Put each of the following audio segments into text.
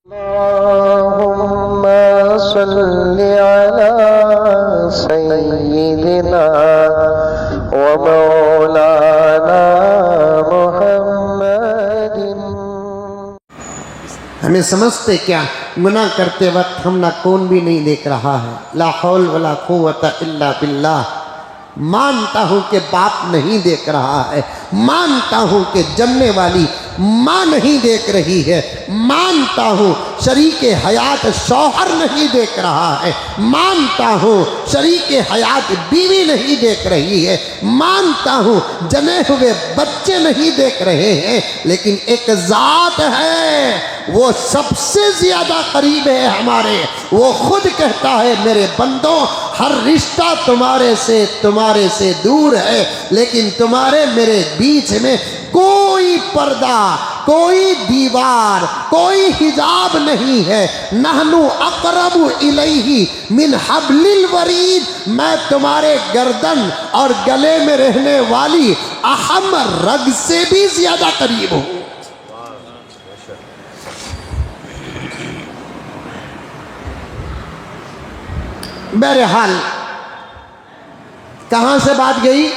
अल्लाहुम्मा सल्लि अला सय्यिदिना व मौलाना मुहम्मदिन। हमें समझते क्या गुनाह करते वक्त हम ना कौन भी नहीं देख रहा है। ला हौल वला कुव्वता इल्ला बिल्लाह। मानता हूँ कि बाप नहीं देख रहा है, मानता हूँ कि जमने वाली माँ नहीं देख रही है, मानता हूँ शरीके हयात शौहर नहीं देख रहा है, मानता हूँ शरीके हयात बीवी नहीं देख रही है, मानता हूँ जने हुए बच्चे नहीं देख रहे हैं, लेकिन एक ज़ात है वो सबसे ज़्यादा करीब है हमारे। वो खुद कहता है मेरे बंदों, हर रिश्ता तुम्हारे से दूर है, लेकिन तुम्हारे मेरे बीच में कोई पर्दा, कोई दीवार, कोई हिजाब नहीं है। नहनु अक़रबु इलैहि मिन हब्लिल वरीद। मैं तुम्हारे गर्दन और गले में रहने वाली अहम रग से भी ज्यादा करीब हूँ। बहरहाल कहाँ से बात गई?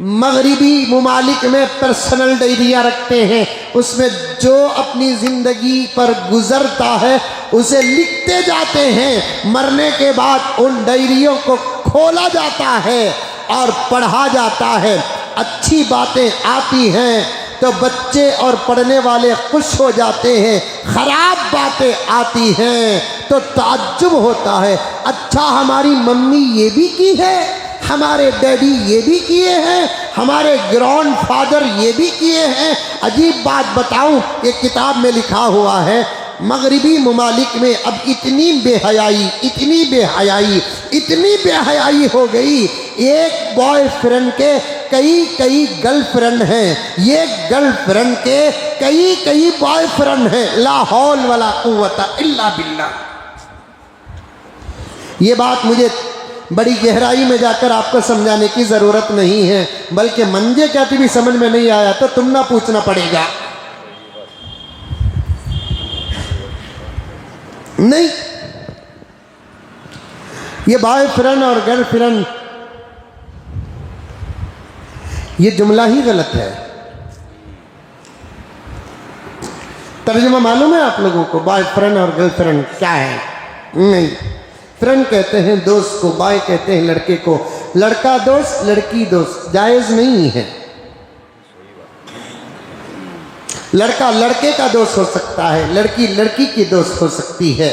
मगरिबी मुमालिक में पर्सनल डायरिया रखते हैं, उसमें जो अपनी ज़िंदगी पर गुज़रता है उसे लिखते जाते हैं। मरने के बाद उन डायरियों को खोला जाता है और पढ़ा जाता है। अच्छी बातें आती हैं तो बच्चे और पढ़ने वाले खुश हो जाते हैं, ख़राब बातें आती हैं तो ताज्जुब होता है। अच्छा, हमारी मम्मी ये भी की है, हमारे डैडी ये भी किए हैं, हमारे ग्रैंड फादर ये भी किए हैं। अजीब बात बताऊं, ये किताब में लिखा हुआ है मगरिबी ममालिक में अब इतनी बेहयाई हो गई। एक बॉयफ्रेंड के कई गर्लफ्रेंड हैं, ये गर्लफ्रेंड के कई बॉयफ्रेंड हैं। ला हौल वला कुव्वता इल्ला बिल्लाह। ये बात मुझे बड़ी गहराई में जाकर आपको समझाने की ज़रूरत नहीं है, बल्कि मंजे कहती भी समझ में नहीं आया तो तुम ना पूछना पड़ेगा। नहीं, ये बॉयफ्रेंड और गर्लफ्रेंड ये जुमला ही गलत है। तर्जुमा मालूम है आप लोगों को बॉयफ्रेंड और गर्लफ्रेंड क्या है? नहीं, फ्रेंड कहते हैं दोस्त को, बॉय कहते हैं लड़के को, लड़का दोस्त लड़की दोस्त जायज़ नहीं है। लड़का लड़के का दोस्त हो सकता है, लड़की लड़की की दोस्त हो सकती है,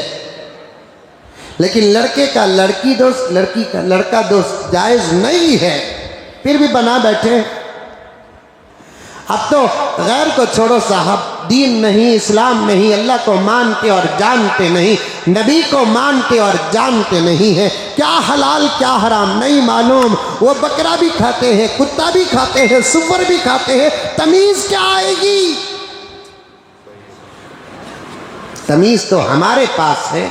लेकिन लड़के का लड़की दोस्त, लड़की का लड़का दोस्त जायज़ नहीं है। फिर भी बना बैठे। अब तो गैर को छोड़ो साहब, दीन नहीं, इस्लाम नहीं, अल्लाह को मानते और जानते नहीं, नबी को मानते और जानते नहीं है। क्या हलाल क्या हराम नहीं मालूम। वो बकरा भी खाते हैं, कुत्ता भी खाते हैं, सुअर भी खाते हैं, तमीज़ क्या आएगी? तमीज़ तो हमारे पास है,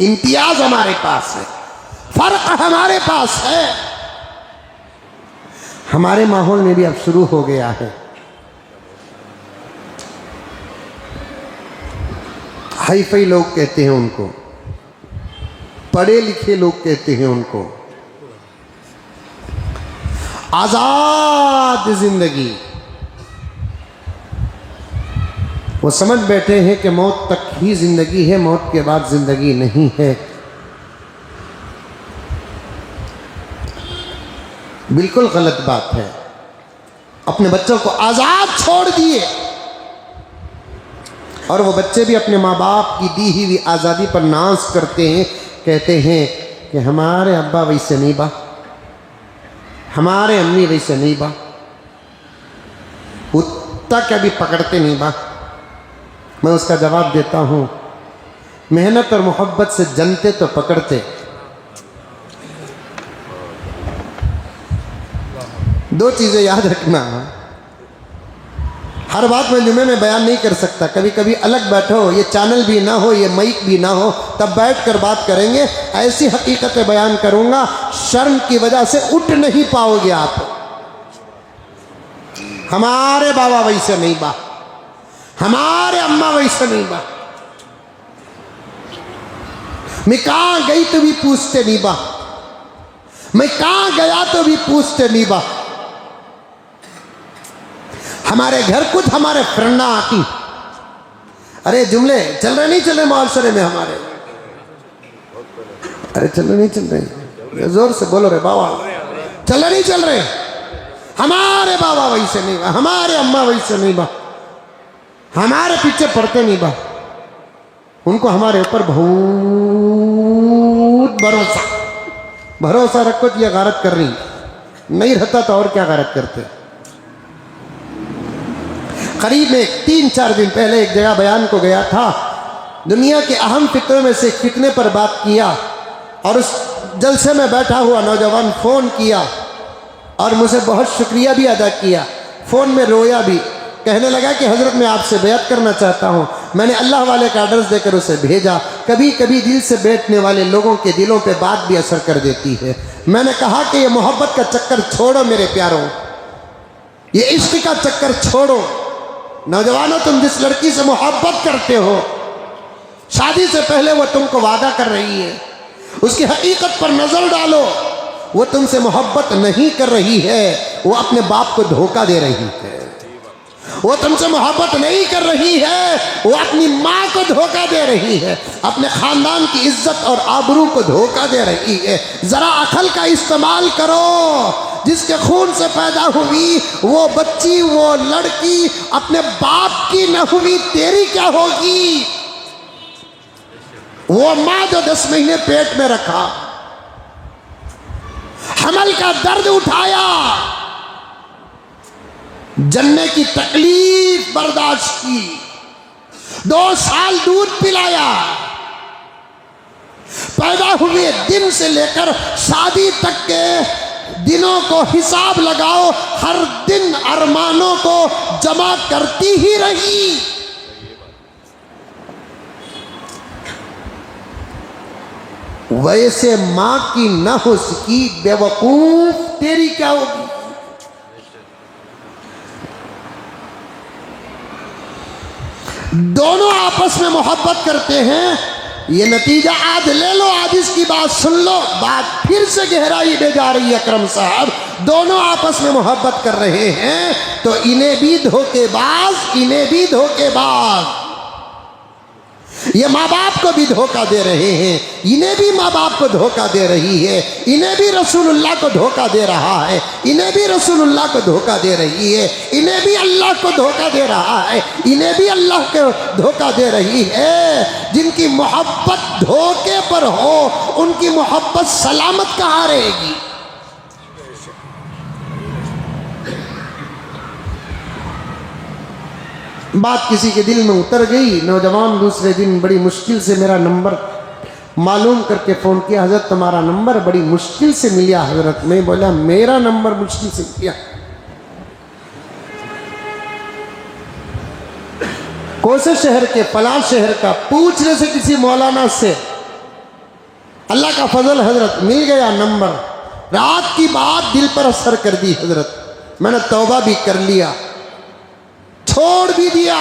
इम्तियाज हमारे पास है, फर्क हमारे पास है। हमारे माहौल में भी अब शुरू हो गया है। हाई-फाई लोग कहते हैं उनको, पढ़े लिखे लोग कहते हैं उनको, आज़ाद जिंदगी। वो समझ बैठे हैं कि मौत तक ही जिंदगी है, मौत के बाद जिंदगी नहीं है। बिल्कुल गलत बात है। अपने बच्चों को आज़ाद छोड़ दिए और वो बच्चे भी अपने माँ बाप की दी हुई आज़ादी पर नाज करते हैं, कहते हैं कि हमारे अब्बा वैसे नहीं बा, हमारे अम्मी वैसे नहीं बा, कुत्ता कभी पकड़ते नहीं बा। मैं उसका जवाब देता हूँ, मेहनत और मोहब्बत से जनते तो पकड़ते। दो चीज़ें याद रखना, हर बात मैं जुमे में बयान नहीं कर सकता। कभी कभी अलग बैठो, ये चैनल भी ना हो, ये माइक भी ना हो, तब बैठ कर बात करेंगे। ऐसी हकीकतें बयान करूँगा, शर्म की वजह से उठ नहीं पाओगे आप। हमारे बाबा वैसे नहीं बा, हमारे अम्मा वैसे नहीं बा। मैं कहाँ गई तो भी पूछते नहीं बा, मैं कहाँ गया तो भी पूछते नहीं बा। हमारे घर खुद हमारे फ्रेंडा आती, अरे जुमले चल रहे नहीं चल रहे मुआशरे में हमारे, अरे चल रहे नहीं चल रहे, जोर से बोलो रे बाबा, चल रहे नहीं चल रहे, हमारे बाबा वैसे नहीं बा, हमारे अम्मा वैसे नहीं बा, हमारे पीछे पड़ते नहीं बा। उनको हमारे ऊपर बहुत भरोसा रखो कि यह गारत कर रही, नहीं रहता तो और क्या गारत करते। करीब में 3-4 दिन पहले एक जगह बयान को गया था, दुनिया के अहम फिक्रों में से फितने पर बात किया, और उस जलसे में बैठा हुआ नौजवान फ़ोन किया और मुझे बहुत शुक्रिया भी अदा किया। फ़ोन में रोया भी, कहने लगा कि हज़रत मैं आपसे बैत करना चाहता हूँ। मैंने अल्लाह वाले का एड्रेस देकर उसे भेजा। कभी कभी दिल से बैठने वाले लोगों के दिलों पे बात भी असर कर देती है। मैंने कहा कि ये मोहब्बत का चक्कर छोड़ो मेरे प्यारों, ये इश्क का चक्कर छोड़ो। नौजवानों, तुम जिस लड़की से मोहब्बत करते हो, शादी से पहले वो तुमको वादा कर रही है, उसकी हकीकत पर नजर डालो, वो तुमसे मोहब्बत नहीं कर रही है, वो अपने बाप को धोखा दे रही है। वो तुमसे मोहब्बत नहीं कर रही है, वो अपनी माँ को धोखा दे रही है, अपने खानदान की इज्जत और आबरू को धोखा दे रही है। जरा अकल का इस्तेमाल करो। जिसके खून से पैदा हुई वो बच्ची, वो लड़की अपने बाप की न हुई, तेरी क्या होगी? वो माँ जो 10 महीने पेट में रखा, हमल का दर्द उठाया, जन्ने की तकलीफ बर्दाश्त की, 2 साल दूध पिलाया, पैदा हुए दिन से लेकर शादी तक के दिनों को हिसाब लगाओ, हर दिन अरमानों को जमा करती ही रही। वैसे मां की न हो सकी बेवकूफ तेरी क्या होगी? दोनों आपस में मोहब्बत करते हैं, ये नतीजा आज ले लो, आज इसकी बात सुन लो, बात फिर से गहराई में जा रही है। अकरम साहब, दोनों आपस में मोहब्बत कर रहे हैं तो इन्हें भी धोखेबाज, इन्हें भी धोखेबाज, ये माँ बाप को भी धोखा दे रहे हैं, इन्हें भी माँ बाप को धोखा दे रही है, इन्हें भी रसूलुल्लाह को धोखा दे रहा है, इन्हें भी रसूलुल्लाह को धोखा दे रही है, इन्हें भी अल्लाह को धोखा दे रहा है, इन्हें भी अल्लाह को धोखा दे रही है। जिनकी मोहब्बत धोखे पर हो, उनकी मोहब्बत सलामत कहाँ रहेगी? बात किसी के दिल में उतर गई। नौजवान दूसरे दिन बड़ी मुश्किल से मेरा नंबर मालूम करके फ़ोन किया, हज़रत तुम्हारा नंबर बड़ी मुश्किल से मिला हज़रत। मैं बोला मेरा नंबर मुश्किल से मिला? कौन से शहर के? फलां शहर का। पूछने से किसी मौलाना से अल्लाह का फजल हज़रत मिल गया नंबर। रात की बात दिल पर असर कर दी हज़रत। मैंने तौबा भी कर लिया, छोड़ भी दिया,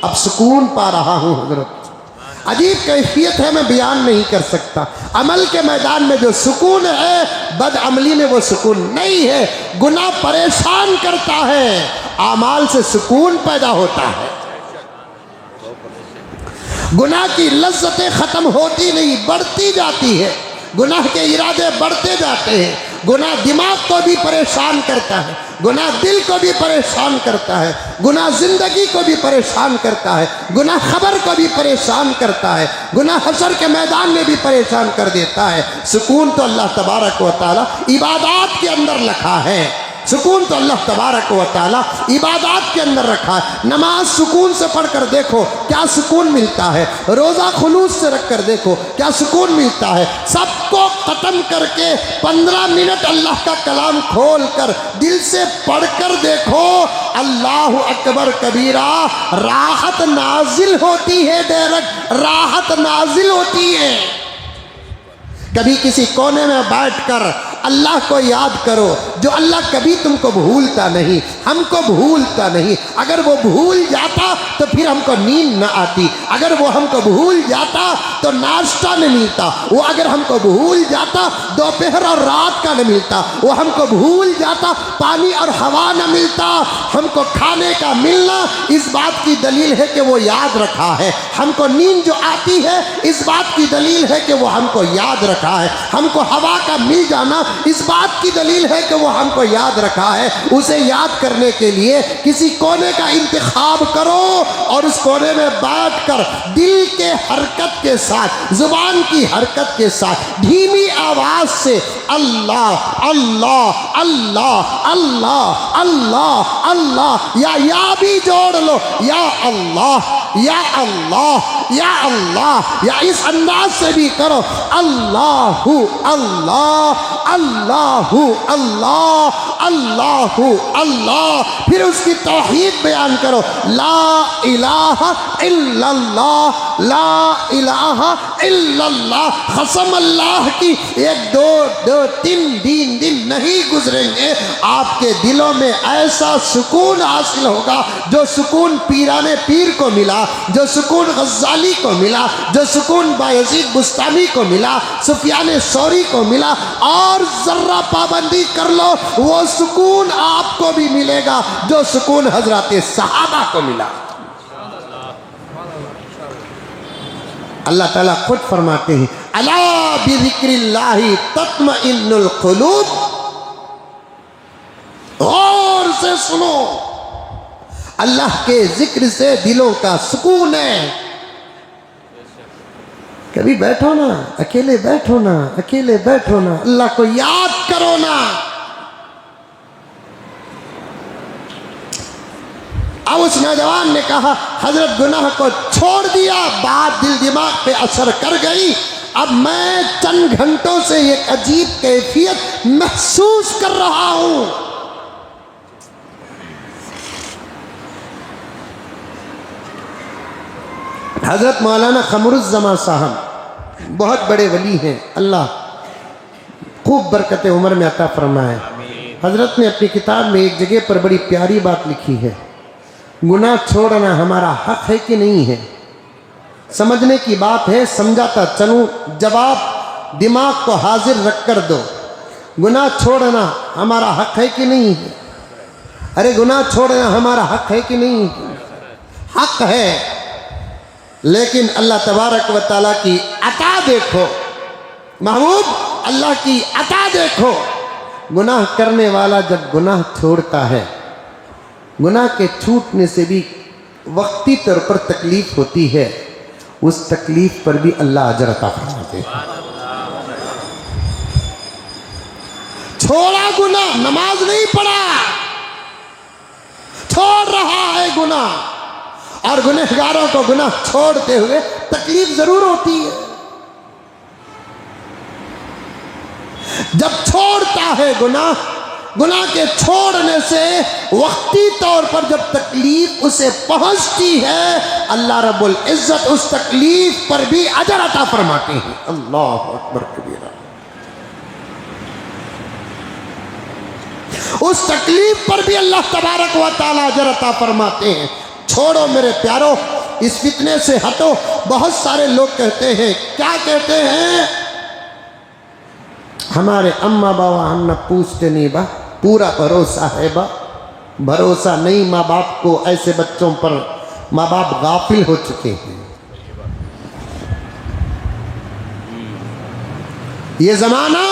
अब सुकून पा रहा हूं हजरत। अजीब कैफियत है, मैं बयान नहीं कर सकता। अमल के मैदान में जो सुकून है, बदअमली में वो सुकून नहीं है। गुनाह परेशान करता है, आमाल से सुकून पैदा होता है। गुनाह की लज्जतें खत्म होती नहीं, बढ़ती जाती है। गुनाह के इरादे बढ़ते जाते हैं। गुनाह दिमाग को भी परेशान करता है, गुनाह दिल को भी परेशान करता है, गुनाह जिंदगी को भी परेशान करता है, गुनाह खबर को भी परेशान करता है, गुनाह हशर के मैदान में भी परेशान कर देता है। सुकून तो अल्लाह तबारक व तआला इबादत के अंदर रखा है। सुकून तो अल्लाह तबारक व तआला इबादत के अंदर रखा है। नमाज सुकून से पढ़कर देखो क्या सुकून मिलता है। रोज़ा खुलूस से रख कर देखो क्या सुकून मिलता है। सबको ख़त्म करके 15 मिनट अल्लाह का कलाम खोल कर दिल से पढ़कर देखो, अल्लाह अकबर कबीरा, राहत नाजिल होती है, डायरेक्ट राहत नाजिल होती है। कभी किसी कोने में बैठकर अल्लाह को याद करो, जो अल्लाह कभी तुमको भूलता नहीं, हमको भूलता नहीं। अगर वो भूल जाता तो फिर हमको नींद न आती, अगर वो हमको भूल जाता तो नाश्ता न मिलता, वो अगर हमको भूल जाता दोपहर और रात का न मिलता, वो हमको भूल जाता पानी और हवा न मिलता। हमको खाने का मिलना इस बात की दलील है कि वो याद रखा है, हमको नींद जो आती है इस बात की दलील है कि वो हमको याद रखा है, हमको हवा का मिल जाना इस बात की दलील है कि वो हमको याद रखा है। उसे याद करने के लिए किसी कोने का इंतखाब करो और उस कोने में बैठकर दिल के हरकत के साथ, जुबान की हरकत के साथ धीमी आवाज से अल्लाह अल्लाह अल्लाह अल्लाह अल्लाह अल्लाह या भी जोड़ लो, या अल्लाह या अल्लाह या अल्लाह, या इस अंदाज से भी करो अल्लाहु अल्लाह अल्लाहु अल्लाह अल्लाहु अल्लाह। फिर उसकी तौहीद बयान करो, ला इलाहा इल्लल्लाह ला इलाहा इल्लल्लाह। कसम अल्लाह की एक दो तीन दिन नहीं गुजरेंगे, आपके दिलों में ऐसा सुकून हासिल होगा जो सुकून पीराने पीर को मिला, जो सुकून गज़ाली को मिला, जो सुकून बायज़ीद बुस्तामी को मिला, सुफियान सौरी को मिला। और जर्रा पाबंदी कर लो, वो सुकून आपको भी मिलेगा जो सुकून हजरत सहाबा को मिला। अल्लाह ताला खुद फरमाते हैं, अला बिज़िक्रिल्लाहि तत्मइन्नुल क़ुलूब। गौर से सुनो, अल्लाह के जिक्र से दिलों का सुकून है। कभी बैठो ना, अकेले बैठो ना, अकेले बैठो ना, अल्लाह को याद करो ना। अब उस नौजवान ने कहा, हजरत गुनाह को छोड़ दिया, बात दिल दिमाग पे असर कर गई, अब मैं चंद घंटों से एक अजीब कैफियत महसूस कर रहा हूं। हजरत मौलाना क़मरुज़्ज़मा साहब बहुत बड़े वली हैं, अल्लाह खूब बरकत उम्र में अता फरमाए। हजरत ने अपनी किताब में एक जगह पर बड़ी प्यारी बात लिखी है, गुनाह छोड़ना हमारा हक है कि नहीं है, समझने की बात है, समझाता चलूं, जवाब दिमाग को हाजिर रख कर दो। गुनाह छोड़ना हमारा हक है कि नहीं है? अरे गुनाह छोड़ना हमारा हक है कि नहीं? हक है, लेकिन अल्लाह तबारक व तआला की अता देखो महबूब, अल्लाह की अता देखो। गुनाह करने वाला जब गुनाह छोड़ता है, गुनाह के छूटने से भी वक्ती तौर पर तकलीफ होती है, उस तकलीफ पर भी अल्लाह अजर अता फरमाते हैं। छोड़ा गुनाह, नमाज नहीं पढ़ा, छोड़ रहा है गुनाह, और गुनहगारों को गुनाह छोड़ते हुए तकलीफ जरूर होती है। जब छोड़ता है गुनाह, गुनाह के छोड़ने से वक्ती तौर पर जब तकलीफ उसे पहुंचती है, अल्लाह रब्बुल इज्जत उस तकलीफ पर भी अजर अता फरमाते हैं। अल्लाह अकबर कबीरा। उस तकलीफ पर भी अल्लाह तबारक व तआला अजर अता फरमाते हैं। छोड़ो मेरे प्यारो, इस फितने से हटो। बहुत सारे लोग कहते हैं, क्या कहते हैं, हमारे अम्मा बाबा हम न पूछते नहीं बा, पूरा भरोसा है बा। भरोसा नहीं माँ बाप को, ऐसे बच्चों पर माँ बाप गाफिल हो चुके हैं। ये जमाना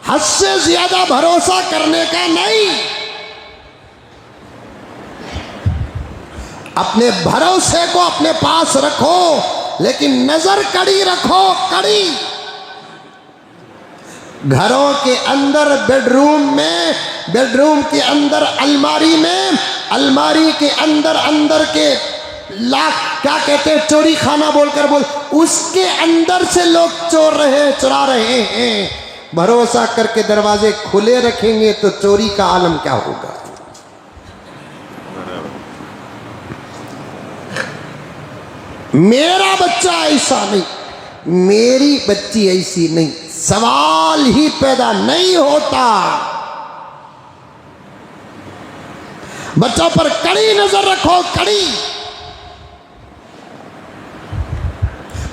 हद से ज्यादा भरोसा करने का नहीं, अपने भरोसे को अपने पास रखो, लेकिन नजर कड़ी रखो, कड़ी। घरों के अंदर बेडरूम में, बेडरूम के अंदर अलमारी में, अलमारी के अंदर अंदर के लाख क्या कहते हैं, चोरी खाना बोलकर बोल, उसके अंदर से लोग चुरा रहे हैं। भरोसा करके दरवाजे खुले रखेंगे तो चोरी का आलम क्या होगा। मेरा बच्चा ऐसा नहीं, मेरी बच्ची ऐसी नहीं, सवाल ही पैदा नहीं होता। बच्चों पर कड़ी नजर रखो,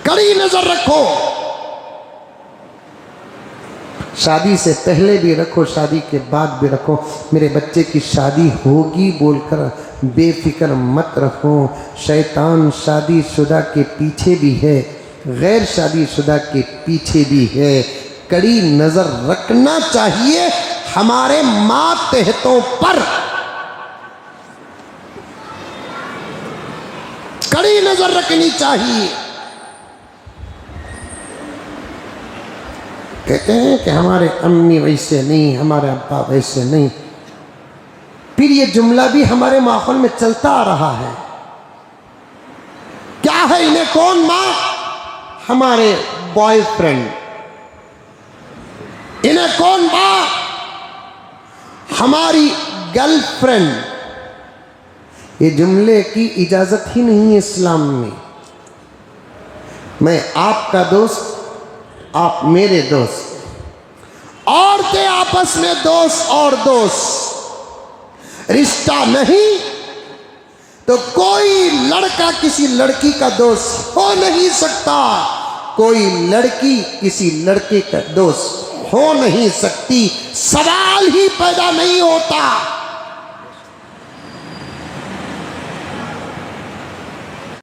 कड़ी नजर रखो। शादी से पहले भी रखो, शादी के बाद भी रखो। मेरे बच्चे की शादी होगी बोलकर बेफिक्र मत रखो। शैतान शादीशुदा के पीछे भी है, गैर शादीशुदा के पीछे भी है। कड़ी नजर रखना चाहिए हमारे मातहतों पर, कड़ी नजर रखनी चाहिए। कहते हैं कि हमारे अम्मी वैसे नहीं, हमारे अब्बा वैसे नहीं। फिर ये जुमला भी हमारे माहौल में चलता आ रहा है। क्या है इन्हें कौन मां? हमारे बॉयफ्रेंड। इन्हें कौन मां? हमारी गर्लफ्रेंड। ये जुमले की इजाजत ही नहीं है इस्लाम में। मैं आपका दोस्त, आप मेरे दोस्त, औरतें आपस में दोस्त और दोस्त। रिश्ता नहीं तो कोई लड़का किसी लड़की का दोस्त हो नहीं सकता, कोई लड़की किसी लड़के का दोस्त हो नहीं सकती। सवाल ही पैदा नहीं होता।